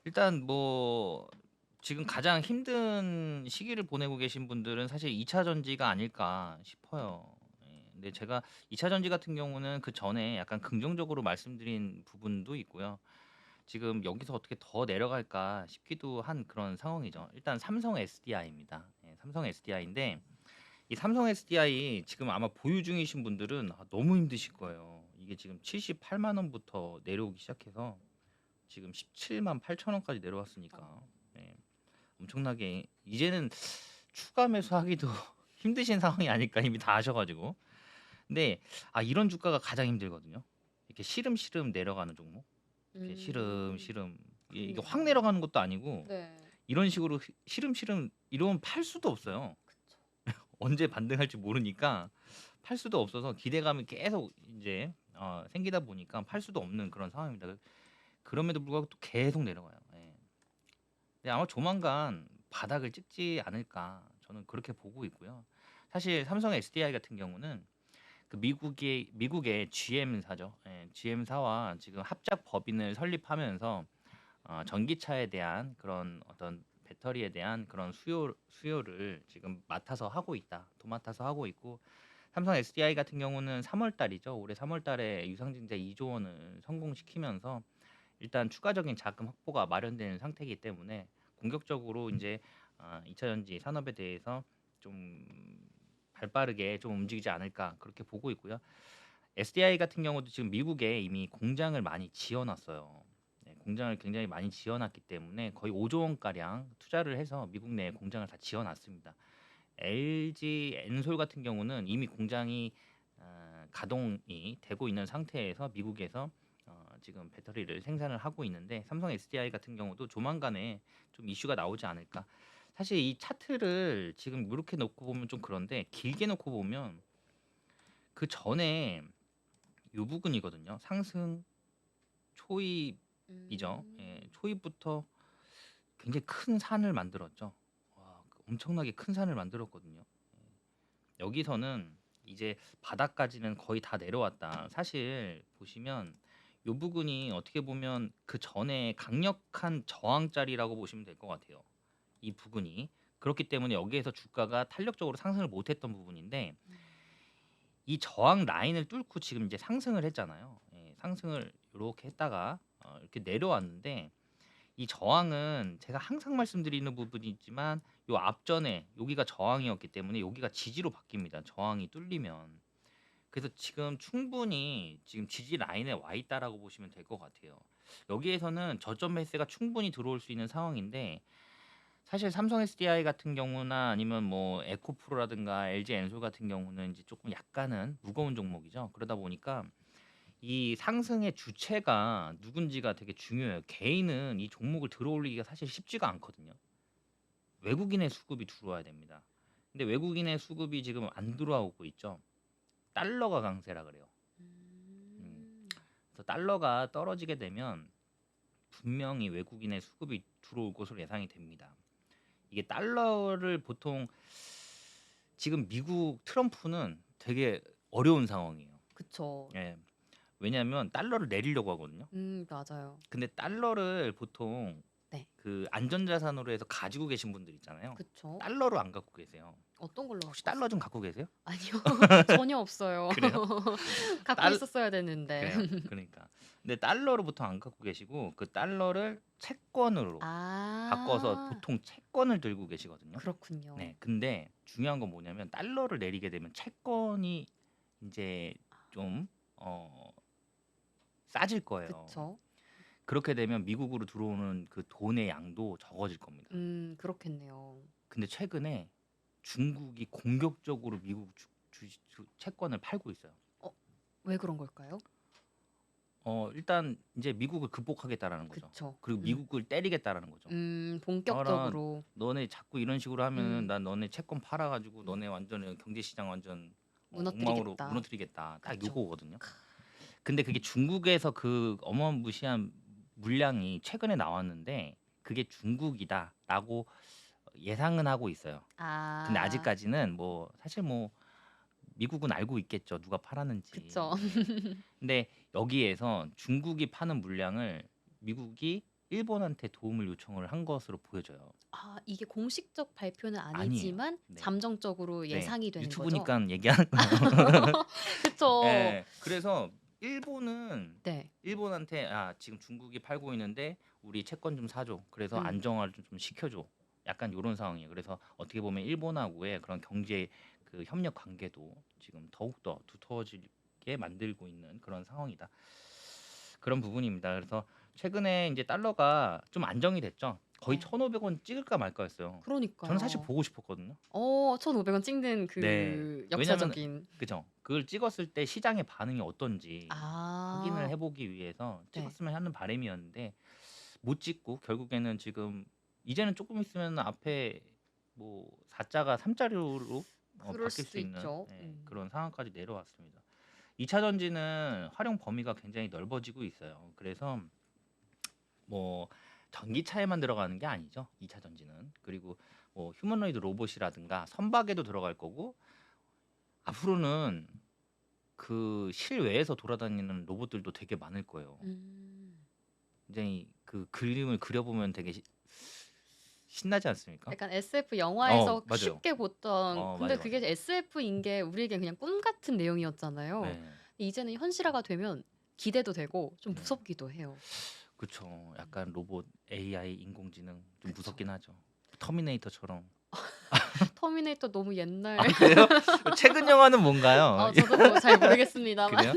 일단 뭐 지금 가장 힘든 시기를 보내고 계신 분들은 사실 2차 전지가 아닐까 싶어요. 예. 근데 제가 2차 전지 같은 경우는 그전에 약간 긍정적으로 말씀드린 부분도 있고요. 지금 여기서 어떻게 더 내려갈까 싶기도 한 그런 상황이죠. 일단 삼성 SDI입니다. 예, 삼성 SDI인데 이 삼성 SDI 지금 아마 보유 중이신 분들은 너무 힘드실 거예요. 이게 지금 78만 원부터 내려오기 시작해서 지금 17만 8천 원까지 내려왔으니까 예, 엄청나게 이제는 추가 매수하기도 힘드신 상황이 아닐까 이미 다 하셔가지고. 근데 이런 주가가 가장 힘들거든요. 이렇게 시름시름 내려가는 종목. 이렇게 음. 시름시름 이게 확 그렇네요. 내려가는 것도 아니고 네. 이런 식으로 시름시름 이러면 팔 수도 없어요. 그쵸. 언제 반등할지 모르니까 팔 수도 없어서 기대감이 계속 이제 생기다 보니까 팔 수도 없는 그런 상황입니다. 그럼에도 불구하고 또 계속 내려가요. 예. 근데 아마 조만간 바닥을 찍지 않을까 저는 그렇게 보고 있고요. 사실 삼성 SDI 같은 경우는 그 미국의 GM사죠. 예, GM사와 지금 합작 법인을 설립하면서 전기차에 대한 그런 어떤 배터리에 대한 그런 수요를 지금 맡아서 하고 있다. 도맡아서 하고 있고 삼성 SDI 같은 경우는 3월 달이죠. 올해 3월 달에 유상증자 2조 원을 성공시키면서 일단 추가적인 자금 확보가 마련되는 상태이기 때문에 공격적으로 이제 2차 전지 산업에 대해서 좀 발빠르게 좀 움직이지 않을까 그렇게 보고 있고요. SDI 같은 경우도 지금 미국에 이미 공장을 많이 지어놨어요. 네, 공장을 굉장히 많이 지어놨기 때문에 거의 5조 원 가량 투자를 해서 미국 내에 공장을 다 지어놨습니다. LG 엔솔 같은 경우는 이미 공장이 가동이 되고 있는 상태에서 미국에서 지금 배터리를 생산을 하고 있는데 삼성 SDI 같은 경우도 조만간에 좀 이슈가 나오지 않을까. 사실 이 차트를 지금 이렇게 놓고 보면 좀 그런데 길게 놓고 보면 그 전에 요 부분이거든요. 상승 초입이죠. 예, 음. 초입부터 굉장히 큰 산을 만들었죠. 와, 엄청나게 큰 산을 만들었거든요. 여기서는 이제 바닥까지는 거의 다 내려왔다. 사실 보시면 요 부분이 어떻게 보면 그 전에 강력한 저항자리라고 보시면 될 것 같아요. 이 부분이 그렇기 때문에 여기에서 주가가 탄력적으로 상승을 못했던 부분인데 음. 이 저항 라인을 뚫고 지금 이제 상승을 했잖아요. 예, 상승을 이렇게 했다가 이렇게 내려왔는데 이 저항은 제가 항상 말씀드리는 부분이지만 요 앞전에 여기가 저항이었기 때문에 여기가 지지로 바뀝니다. 저항이 뚫리면. 그래서 지금 충분히 지금 지지 라인에 와 있다라고 보시면 될 것 같아요. 여기에서는 저점 매수가 충분히 들어올 수 있는 상황인데 사실 삼성 SDI 같은 경우나 아니면 뭐 에코프로라든가 LG 엔솔 같은 경우는 이제 조금 약간은 무거운 종목이죠. 그러다 보니까 이 상승의 주체가 누군지가 되게 중요해요. 개인은 이 종목을 들어올리기가 사실 쉽지가 않거든요. 외국인의 수급이 들어와야 됩니다. 근데 외국인의 수급이 지금 안 들어오고 있죠. 달러가 강세라 그래요. 음. 음. 그래서 달러가 떨어지게 되면 분명히 외국인의 수급이 들어올 것으로 예상이 됩니다. 이게 달러를 보통 지금 미국 트럼프는 되게 어려운 상황이에요. 그쵸. 예. 왜냐하면 달러를 내리려고 하거든요. 맞아요. 근데 달러를 보통 네. 그 안전자산으로 해서 가지고 계신 분들 있잖아요. 그쵸. 달러로 안 갖고 계세요. 어떤 걸로 혹시 갖고 달러 좀 있어요? 갖고 계세요? 아니요. 전혀 없어요. 그래요? 갖고 달 있었어야 되는데. 그래요. 그러니까. 근데 달러로 보통 안 갖고 계시고 그 달러를 채권으로 바꿔서 아. 보통 채권을 들고 계시거든요. 그렇군요. 네. 근데 중요한 건 뭐냐면 달러를 내리게 되면 채권이 인제 좀 어 싸질 거예요. 그쵸. 그렇게 되면 미국으로 들어오는 그 돈의 양도 적어질 겁니다. 그렇겠네요. 근데 최근에 중국이 공격적으로 미국 채권을 팔고 있어요. 어 왜 그런 걸까요? 일단 이제 미국을 극복하겠다라는 거죠. 그쵸. 그리고 미국을 때리겠다라는 거죠. 나 본격적으로 너네 자꾸 이런 식으로 하면은 음 난 너네 채권 팔아 가지고 음 너네 완전 경제 시장 완전 엉망으로 무너뜨리겠다. 무너뜨리겠다. 딱 그쵸. 요거거든요. 근데 그게 중국에서 그 어마무시한 물량이 최근에 나왔는데 그게 중국이다라고 예상은 하고 있어요. 근데 아 아직까지는 뭐 사실 뭐 미국은 알고 있겠죠. 누가 팔았는지. 그쵸. 예. 근데 여기에서 중국이 파는 물량을 미국이 일본한테 도움을 요청을 한 것으로 보여져요. 아, 이게 공식적 발표는 아니에요. 아니지만 네. 잠정적으로 네. 예상이 되는 거죠. 유튜브니까 얘기하는 거예요. 그쵸. 예. 그래서 일본은 네. 일본한테 지금 중국이 팔고 있는데 우리 채권 좀 사줘. 그래서 음. 안정화를 좀 시켜줘. 약간 요런 상황이에요. 그래서 어떻게 보면 일본하고의 그런 경제 그 협력 관계도 지금 더욱더 두터워지게 만들고 있는 그런 상황이다. 그런 부분입니다. 그래서 최근에 이제 달러가 좀 안정이 됐죠. 거의 네. 1,500원 찍을까 말까였어요. 저는 사실 그러니까요. 보고 싶었거든요. 1,500원 찍는 그 네. 왜냐면 역사적인. 그죠. 그걸 찍었을 때 시장의 반응이 어떤지 확인을 아, 해보기 위해서 네. 찍었으면 하는 바람이었는데 못 찍고 결국에는 지금 이제는 조금 있으면 앞에 뭐 4자가 3자료로 그럴 바뀔 수도 수 있는 있죠. 그런 상황까지 내려왔습니다. 2차 전지는 활용 범위가 굉장히 넓어지고 있어요. 그래서 뭐 전기차에만 들어가는 게 아니죠. 2차 전지는. 그리고 뭐 휴머노이드 로봇이라든가 선박에도 들어갈 거고 앞으로는 그 실외에서 돌아다니는 로봇들도 되게 많을 거예요. 음. 굉장히 그 그림을 그려보면 되게 신나지 않습니까? 약간 SF 영화에서 맞아요. 쉽게 보던 근데 맞아요, 그게 SF인 게 우리에게 그냥 꿈 같은 내용이었잖아요. 네. 이제는 현실화가 되면 기대도 되고 좀 네. 무섭기도 해요. 그쵸. 약간 로봇, AI, 인공지능 좀 그쵸. 무섭긴 하죠. 터미네이터처럼. 터미네이터 너무 옛날. 그래요? 최근 영화는 뭔가요? 저도 잘 모르겠습니다만. 그래요?